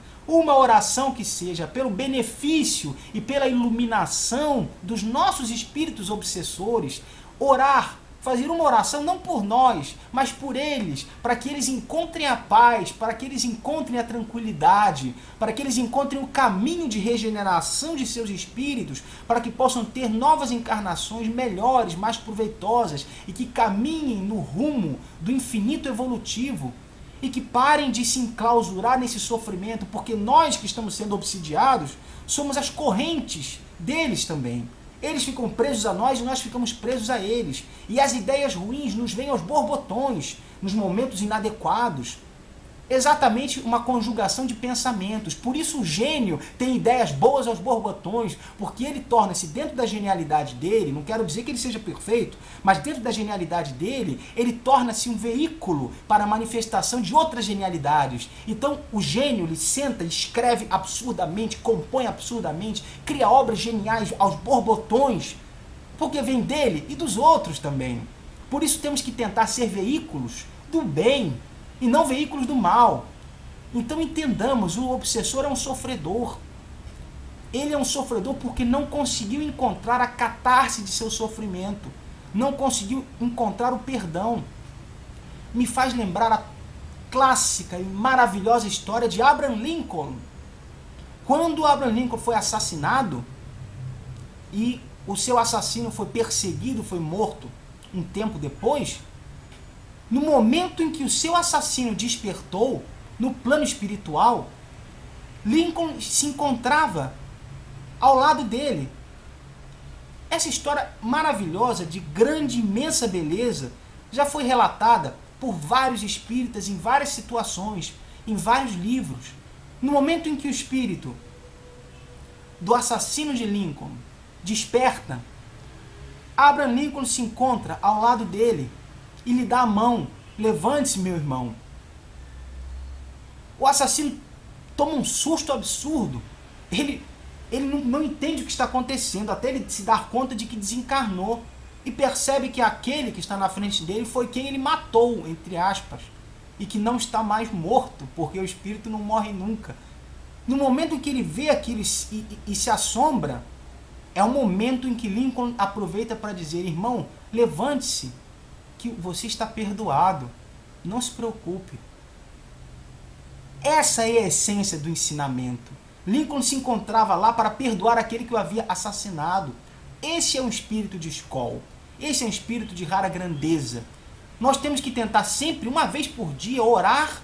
pelo benefício e pela iluminação dos nossos espíritos obsessores, fazer uma oração não por nós, mas por eles, para que eles encontrem a paz, para que eles encontrem a tranquilidade, para que eles encontrem o caminho de regeneração de seus espíritos, para que possam ter novas encarnações melhores, mais proveitosas e que caminhem no rumo do infinito evolutivo e que parem de se enclausurar nesse sofrimento, porque nós que estamos sendo obsidiados somos as correntes deles também. Eles ficam presos a nós e nós ficamos presos a eles. E as ideias ruins nos vêm aos borbotões, nos momentos inadequados. exatamente uma conjugação de pensamentos. Por isso o gênio tem ideias boas aos borbotões, porque ele torna-se, dentro da genialidade dele, não quero dizer que ele seja perfeito, mas dentro da genialidade dele, ele torna-se um veículo para a manifestação de outras genialidades. Então o gênio, ele senta, escreve absurdamente, compõe absurdamente, cria obras geniais aos borbotões, porque vem dele e dos outros também. Por isso temos que tentar ser veículos do bem, e não veículos do mal. Então entendamos, o obsessor é um sofredor. Ele é um sofredor porque não conseguiu encontrar a catarse de seu sofrimento. Não conseguiu encontrar o perdão. Me faz lembrar a clássica e maravilhosa história de Abraham Lincoln. Quando Abraham Lincoln foi assassinado, e o seu assassino foi perseguido, foi morto um tempo depois, no momento em que o seu assassino despertou, no plano espiritual, Lincoln se encontrava ao lado dele. Essa história maravilhosa, de grande, imensa beleza, já foi relatada por vários espíritas em várias situações, em vários livros. No momento em que o espírito do assassino de Lincoln desperta, Abraham Lincoln se encontra ao lado dele e lhe dá a mão. Levante-se, meu irmão. O assassino toma um susto absurdo. Ele não entende o que está acontecendo, até ele se dar conta de que desencarnou. E percebe que aquele que está na frente dele foi quem ele matou, entre aspas. E que não está mais morto, porque o espírito não morre nunca. No momento em que ele vê aquilo e se assombra, é o momento em que Lincoln aproveita para dizer: irmão, levante-se, que você está perdoado, não se preocupe. Essa é a essência do ensinamento. Lincoln se encontrava lá para perdoar aquele que o havia assassinado. Esse é um espírito de Skoll. Esse é um espírito de rara grandeza. Nós temos que tentar sempre, uma vez por dia, orar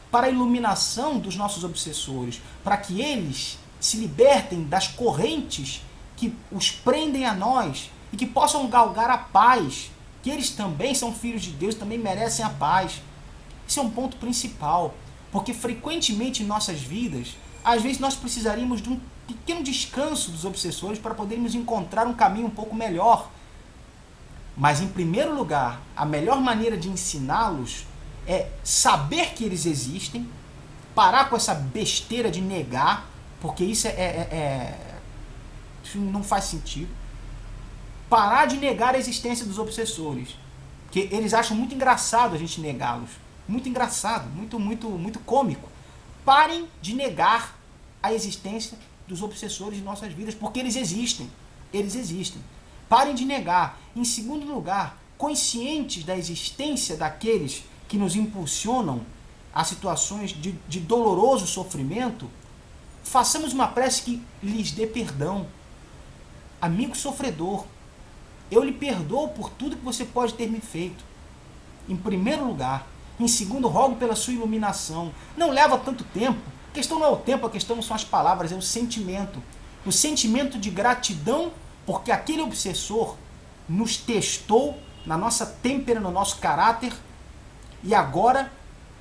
para a iluminação dos nossos obsessores, para que eles se libertem das correntes que os prendem a nós e que possam galgar a paz, que eles também são filhos de Deus, também merecem a paz. Esse é um ponto principal, porque frequentemente em nossas vidas, às vezes nós precisaríamos de um pequeno descanso dos obsessores para podermos encontrar um caminho um pouco melhor. Mas, em primeiro lugar, a melhor maneira de ensiná-los é saber que eles existem, parar com essa besteira de negar, porque isso isso não faz sentido. Parar de negar a existência dos obsessores, porque eles acham muito engraçado a gente negá-los. Muito engraçado, muito cômico. Parem de negar a existência dos obsessores em nossas vidas, porque eles existem. Eles existem. Parem de negar. Em segundo lugar, conscientes da existência daqueles que nos impulsionam a situações de doloroso sofrimento, façamos uma prece que lhes dê perdão. Amigo sofredor, eu lhe perdoo por tudo que você pode ter me feito. Em primeiro lugar. Em segundo, rogo pela sua iluminação. Não leva tanto tempo. A questão não é o tempo, a questão não são as palavras, é o sentimento. O sentimento de gratidão, porque aquele obsessor nos testou na nossa têmpera, no nosso caráter, e agora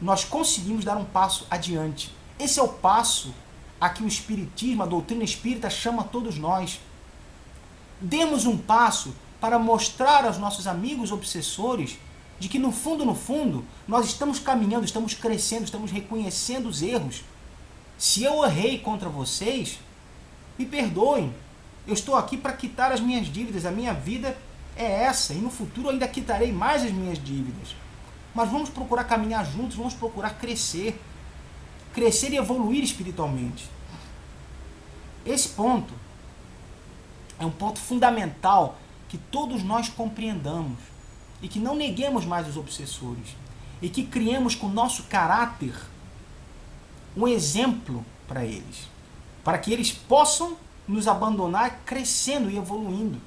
nós conseguimos dar um passo adiante. Esse é o passo a que o Espiritismo, a doutrina espírita, chama todos nós. Demos um passo para mostrar aos nossos amigos obsessores de que no fundo, nós estamos caminhando, estamos crescendo, estamos reconhecendo os erros. Se eu errei contra vocês, me perdoem. Eu estou aqui para quitar as minhas dívidas, a minha vida é essa, e no futuro ainda quitarei mais as minhas dívidas. Mas vamos procurar caminhar juntos, vamos procurar crescer e evoluir espiritualmente. Esse ponto é um ponto fundamental que todos nós compreendamos e que não neguemos mais os obsessores e que criemos com o nosso caráter um exemplo para eles, para que eles possam nos abandonar crescendo e evoluindo.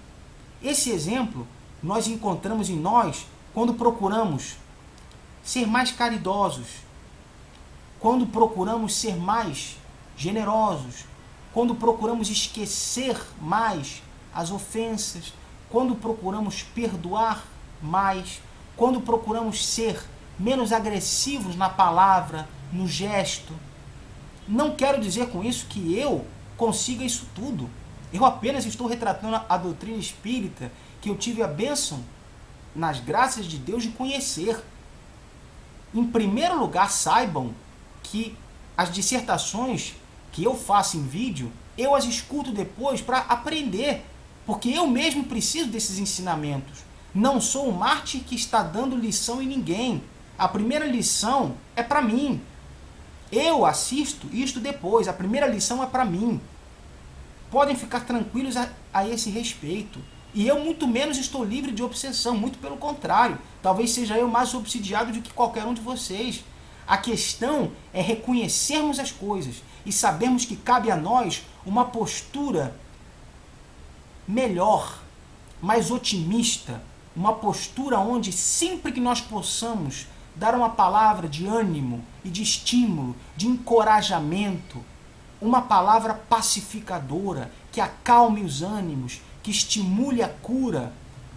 Esse exemplo nós encontramos em nós quando procuramos ser mais caridosos, quando procuramos ser mais generosos, quando procuramos esquecer mais as ofensas, quando procuramos perdoar mais, quando procuramos ser menos agressivos na palavra, no gesto. Não quero dizer com isso que eu consiga isso tudo. Eu apenas estou retratando a doutrina espírita que eu tive a bênção, nas graças de Deus, de conhecer. Em primeiro lugar, saibam que as dissertações que eu faço em vídeo, eu as escuto depois para aprender, porque eu mesmo preciso desses ensinamentos. Não sou um mártir que está dando lição em ninguém. A primeira lição é para mim. Eu assisto isto depois. A primeira lição é para mim. Podem ficar tranquilos a esse respeito. E eu muito menos estou livre de obsessão, muito pelo contrário. Talvez seja eu mais obsidiado do que qualquer um de vocês. A questão é reconhecermos as coisas e sabermos que cabe a nós uma postura melhor, mais otimista, uma postura onde sempre que nós possamos dar uma palavra de ânimo e de estímulo, de encorajamento, uma palavra pacificadora, que acalme os ânimos, que estimule a cura,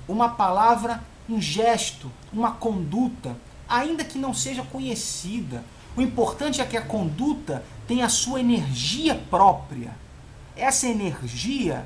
uma palavra, um gesto, uma conduta, ainda que não seja conhecida. O importante é que a conduta tenha a sua energia própria. Essa energia,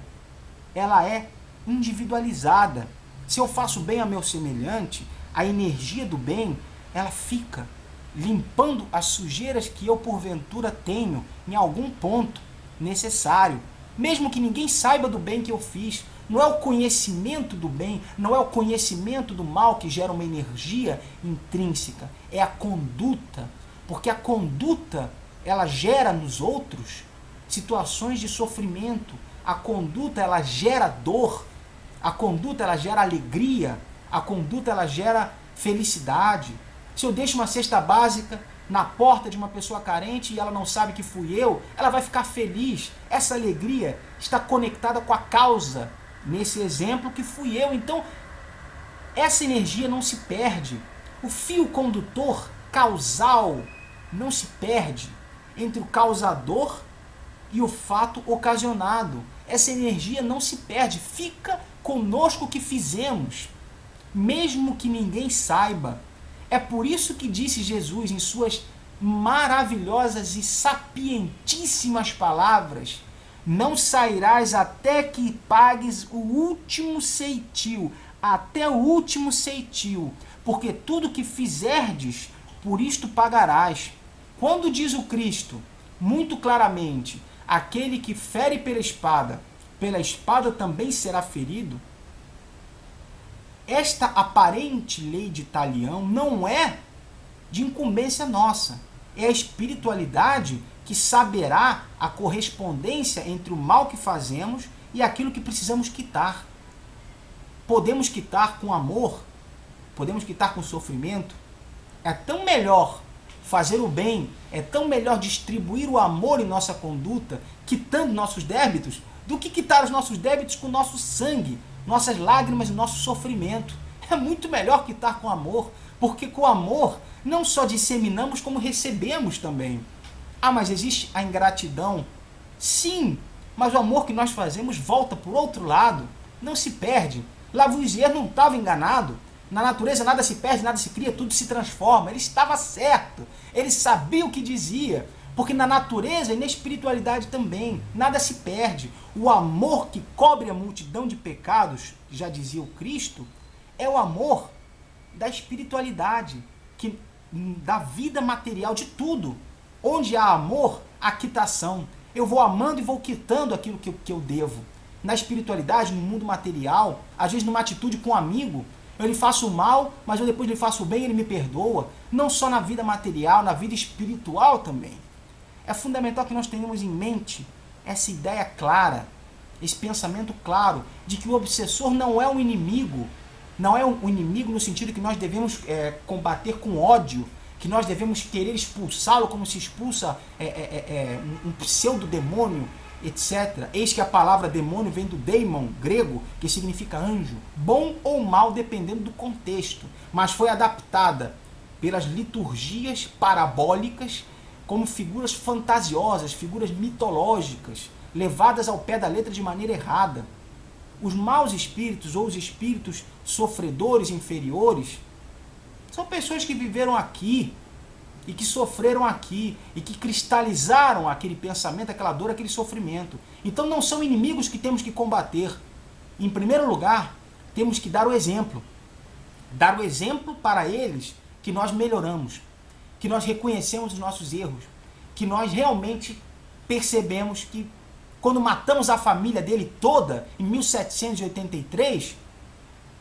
ela é individualizada. Se eu faço bem a meu semelhante, a energia do bem, ela fica limpando as sujeiras que eu porventura tenho em algum ponto necessário. Mesmo que ninguém saiba do bem que eu fiz, não é o conhecimento do bem, não é o conhecimento do mal que gera uma energia intrínseca, é a conduta. Porque a conduta, ela gera nos outros situações de sofrimento. A conduta, ela gera dor. A conduta, ela gera alegria. A conduta, ela gera felicidade. Se eu deixo uma cesta básica na porta de uma pessoa carente e ela não sabe que fui eu, ela vai ficar feliz. Essa alegria está conectada com a causa, nesse exemplo, que fui eu. Então, essa energia não se perde. O fio condutor causal não se perde entre o causador e o fato ocasionado. Essa energia não se perde, fica conosco o que fizemos, mesmo que ninguém saiba. É por isso que disse Jesus em suas maravilhosas e sapientíssimas palavras: não sairás até que pagues o último ceitil, até o último ceitil, porque tudo que fizerdes, por isto pagarás. Quando diz o Cristo, muito claramente, aquele que fere pela espada também será ferido, esta aparente lei de Talião não é de incumbência nossa. É a espiritualidade que saberá a correspondência entre o mal que fazemos e aquilo que precisamos quitar. Podemos quitar com amor, podemos quitar com sofrimento. É tão melhor fazer o bem, é tão melhor distribuir o amor em nossa conduta, quitando nossos débitos, do que quitar os nossos débitos com nosso sangue, nossas lágrimas e nosso sofrimento. É muito melhor quitar com amor, porque com amor não só disseminamos, como recebemos também. Ah, mas existe a ingratidão? Sim, mas o amor que nós fazemos volta por outro lado, não se perde. Lavoisier não estava enganado. Na natureza nada se perde, nada se cria, tudo se transforma. Ele estava certo, ele sabia o que dizia. Porque na natureza e na espiritualidade também, nada se perde. O amor que cobre a multidão de pecados, já dizia o Cristo, é o amor da espiritualidade, da vida material, de tudo. Onde há amor, há quitação. Eu vou amando e vou quitando aquilo que eu devo. Na espiritualidade, no mundo material, às vezes numa atitude com um amigo, eu lhe faço o mal, mas eu depois lhe faço o bem e ele me perdoa. Não só na vida material, na vida espiritual também. É fundamental que nós tenhamos em mente essa ideia clara, esse pensamento claro, de que o obsessor não é um inimigo, não é um inimigo no sentido que nós devemos combater com ódio, que nós devemos querer expulsá-lo como se expulsa um pseudo-demônio, etc. Eis que a palavra demônio vem do daimon, grego, que significa anjo, bom ou mal dependendo do contexto, mas foi adaptada pelas liturgias parabólicas como figuras fantasiosas, figuras mitológicas, levadas ao pé da letra de maneira errada. Os maus espíritos ou os espíritos sofredores inferiores são pessoas que viveram aqui, e que sofreram aqui e que cristalizaram aquele pensamento, aquela dor, aquele sofrimento. Então não são inimigos que temos que combater. Em primeiro lugar, temos que dar o exemplo. Dar o exemplo para eles que nós melhoramos, que nós reconhecemos os nossos erros, que nós realmente percebemos que quando matamos a família dele toda em 1783,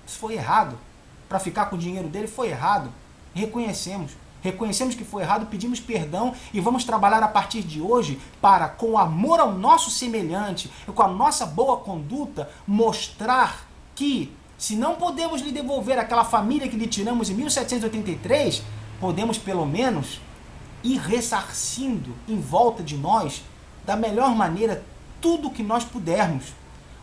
isso foi errado. Para ficar com o dinheiro dele foi errado. Reconhecemos. Reconhecemos que foi errado, pedimos perdão e vamos trabalhar a partir de hoje para, com amor ao nosso semelhante e com a nossa boa conduta, mostrar que, se não podemos lhe devolver aquela família que lhe tiramos em 1783, podemos pelo menos ir ressarcindo em volta de nós, da melhor maneira, tudo o que nós pudermos.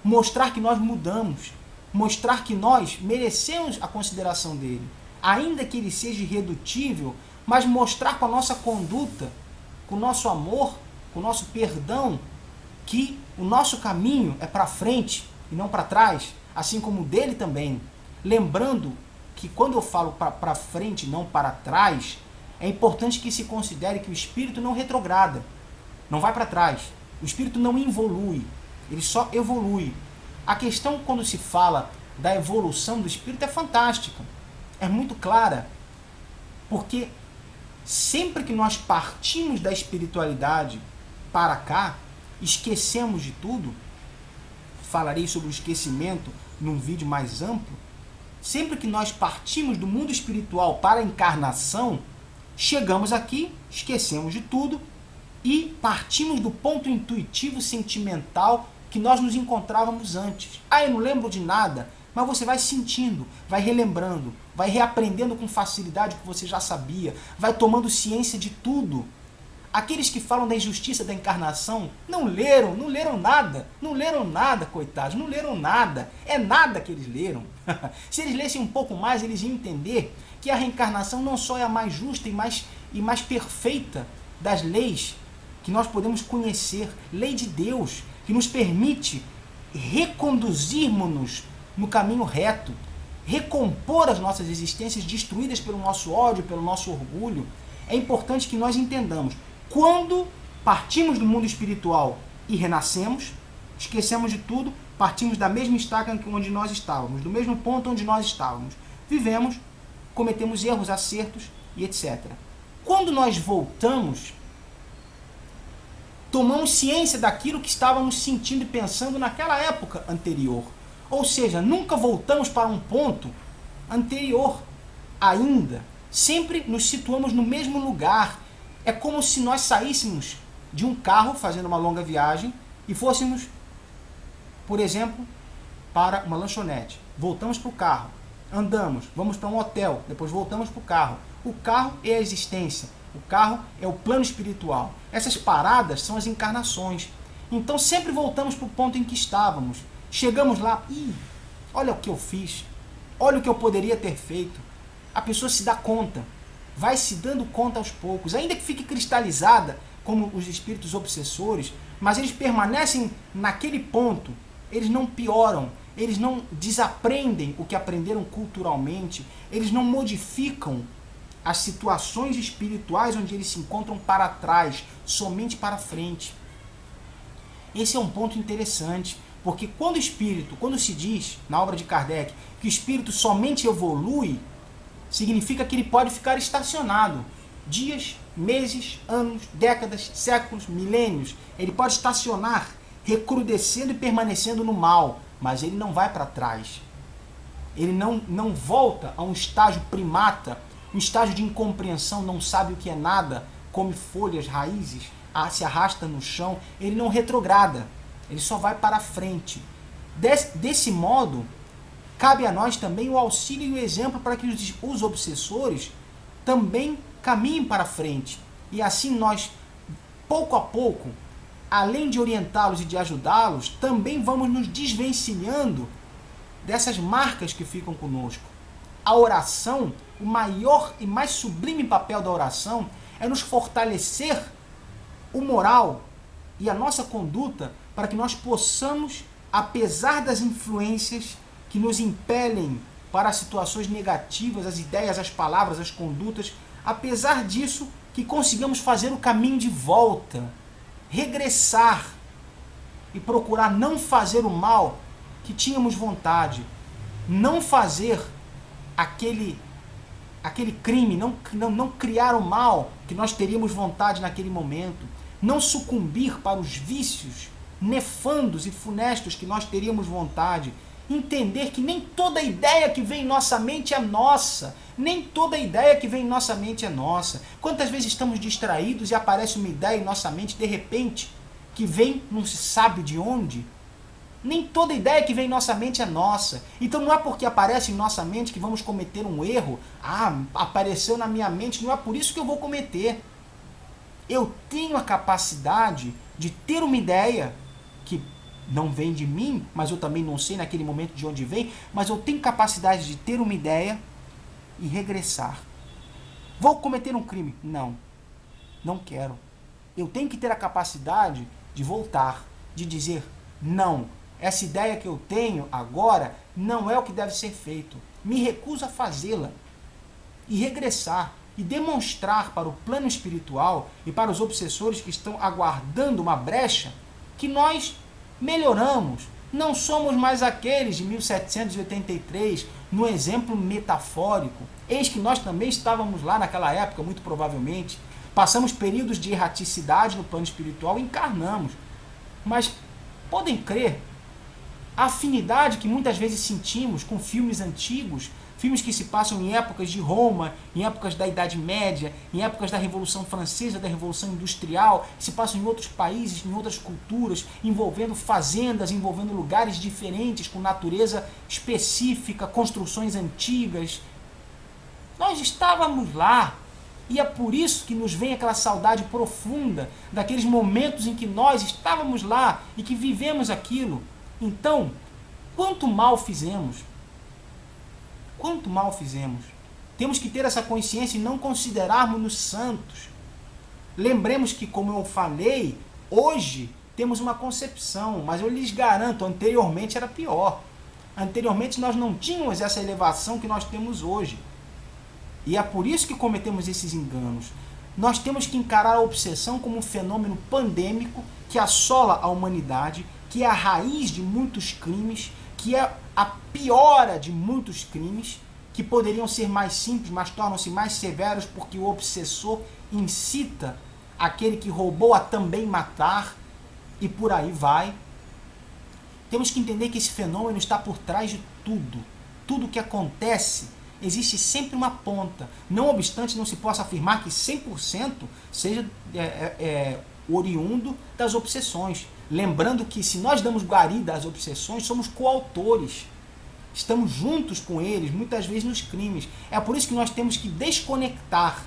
Mostrar que nós mudamos, mostrar que nós merecemos a consideração dele. Ainda que ele seja irredutível, mas mostrar com a nossa conduta, com o nosso amor, com o nosso perdão, que o nosso caminho é para frente e não para trás, assim como o dele também. Lembrando que quando eu falo para frente e não para trás, é importante que se considere que o espírito não retrograda, não vai para trás. O espírito não evolui, ele só evolui. A questão quando se fala da evolução do espírito é fantástica. É muito clara, porque sempre que nós partimos da espiritualidade para cá, esquecemos de tudo. Falarei sobre o esquecimento num vídeo mais amplo. Sempre que nós partimos do mundo espiritual para a encarnação, chegamos aqui, esquecemos de tudo e partimos do ponto intuitivo, sentimental que nós nos encontrávamos antes. Ah, eu não lembro de nada. Mas você vai sentindo, vai relembrando, vai reaprendendo com facilidade o que você já sabia, vai tomando ciência de tudo. Aqueles que falam da injustiça da encarnação não leram nada, coitados, não leram nada. É nada que eles leram. Se eles lessem um pouco mais, eles iam entender que a reencarnação não só é a mais justa e mais perfeita das leis que nós podemos conhecer, lei de Deus, que nos permite reconduzirmos-nos no caminho reto, recompor as nossas existências destruídas pelo nosso ódio, pelo nosso orgulho. É importante que nós entendamos, quando partimos do mundo espiritual e renascemos, esquecemos de tudo, partimos da mesma estaca onde nós estávamos, do mesmo ponto onde nós estávamos, vivemos, cometemos erros, acertos e etc. Quando nós voltamos, tomamos ciência daquilo que estávamos sentindo e pensando naquela época anterior. Ou seja, nunca voltamos para um ponto anterior ainda. Sempre nos situamos no mesmo lugar. É como se nós saíssemos de um carro fazendo uma longa viagem e fôssemos, por exemplo, para uma lanchonete. Voltamos para o carro, andamos, vamos para um hotel, depois voltamos para o carro. O carro é a existência, o carro é o plano espiritual. Essas paradas são as encarnações. Então sempre voltamos para o ponto em que estávamos. Chegamos lá, olha o que eu fiz, olha o que eu poderia ter feito. A pessoa se dá conta, vai se dando conta aos poucos, ainda que fique cristalizada, como os espíritos obsessores, mas eles permanecem naquele ponto, eles não pioram, eles não desaprendem o que aprenderam culturalmente, eles não modificam as situações espirituais onde eles se encontram para trás, somente para frente. Esse é um ponto interessante. Porque quando se diz, na obra de Kardec, que o espírito somente evolui, significa que ele pode ficar estacionado. Dias, meses, anos, décadas, séculos, milênios. Ele pode estacionar, recrudescendo e permanecendo no mal, mas ele não vai para trás. Ele não volta a um estágio primata, um estágio de incompreensão, não sabe o que é nada, come folhas, raízes, se arrasta no chão. Ele não retrograda. Ele só vai para frente. Desse modo, cabe a nós também o auxílio e o exemplo para que os obsessores também caminhem para frente. E assim nós, pouco a pouco, além de orientá-los e de ajudá-los, também vamos nos desvencilhando dessas marcas que ficam conosco. A oração, o maior e mais sublime papel da oração é nos fortalecer o moral e a nossa conduta para que nós possamos, apesar das influências que nos impelem para situações negativas, as ideias, as palavras, as condutas, apesar disso, que consigamos fazer o caminho de volta, regressar e procurar não fazer o mal que tínhamos vontade, não fazer aquele crime, não criar o mal que nós teríamos vontade naquele momento, não sucumbir para os vícios nefandos e funestos que nós teríamos vontade, entender que nem toda ideia que vem em nossa mente é nossa, nem toda ideia que vem em nossa mente é nossa. Quantas vezes estamos distraídos e aparece uma ideia em nossa mente, de repente, que vem não se sabe de onde? Nem toda ideia que vem em nossa mente é nossa. Então não é porque aparece em nossa mente que vamos cometer um erro. Ah, apareceu na minha mente, não é por isso que eu vou cometer. Eu tenho a capacidade de ter uma ideia que não vem de mim, mas eu também não sei naquele momento de onde vem, mas eu tenho capacidade de ter uma ideia e regressar. Vou cometer um crime? Não, não quero. Eu tenho que ter a capacidade de voltar, de dizer, não, essa ideia que eu tenho agora não é o que deve ser feito. Me recuso a fazê-la. E regressar e demonstrar para o plano espiritual e para os obsessores que estão aguardando uma brecha que nós melhoramos. Não somos mais aqueles de 1783, no exemplo metafórico. Eis que nós também estávamos lá naquela época, muito provavelmente. Passamos períodos de erraticidade no plano espiritual e encarnamos. Mas podem crer, a afinidade que muitas vezes sentimos com filmes antigos, filmes que se passam em épocas de Roma, em épocas da Idade Média, em épocas da Revolução Francesa, da Revolução Industrial, se passam em outros países, em outras culturas, envolvendo fazendas, envolvendo lugares diferentes, com natureza específica, construções antigas. Nós estávamos lá, e é por isso que nos vem aquela saudade profunda daqueles momentos em que nós estávamos lá e que vivemos aquilo. Então, quanto mal fizemos? Quanto mal fizemos? Temos que ter essa consciência e não considerarmos-nos santos. Lembremos que, como eu falei, hoje temos uma concepção, mas eu lhes garanto, anteriormente era pior. Anteriormente nós não tínhamos essa elevação que nós temos hoje. E é por isso que cometemos esses enganos. Nós temos que encarar a obsessão como um fenômeno pandêmico que assola a humanidade, que é a raiz de muitos crimes, que é a piora de muitos crimes, que poderiam ser mais simples, mas tornam-se mais severos porque o obsessor incita aquele que roubou a também matar, e por aí vai. Temos que entender que esse fenômeno está por trás de tudo. Tudo que acontece, existe sempre uma ponta. Não obstante, não se possa afirmar que 100% seja oriundo das obsessões. Lembrando que se nós damos guarida às obsessões, somos coautores. Estamos juntos com eles, muitas vezes nos crimes. É por isso que nós temos que desconectar,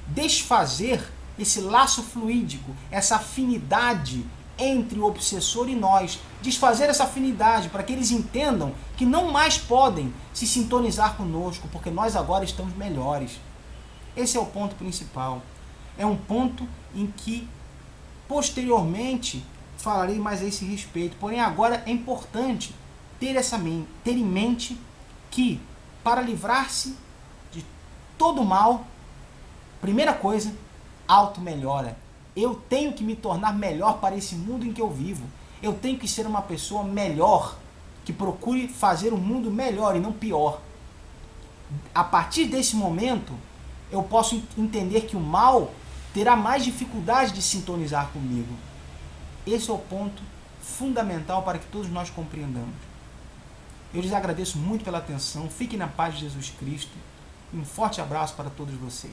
desfazer esse laço fluídico, essa afinidade entre o obsessor e nós. Desfazer essa afinidade para que eles entendam que não mais podem se sintonizar conosco, porque nós agora estamos melhores. Esse é o ponto principal. É um ponto em que, posteriormente, falarei mais a esse respeito. Porém, agora é importante ter em mente que, para livrar-se de todo mal, primeira coisa, auto-melhora. Eu tenho que me tornar melhor para esse mundo em que eu vivo. Eu tenho que ser uma pessoa melhor, que procure fazer o mundo melhor e não pior. A partir desse momento, eu posso entender que o mal terá mais dificuldade de sintonizar comigo. Esse é o ponto fundamental para que todos nós compreendamos. Eu lhes agradeço muito pela atenção. Fiquem na paz de Jesus Cristo. E um forte abraço para todos vocês.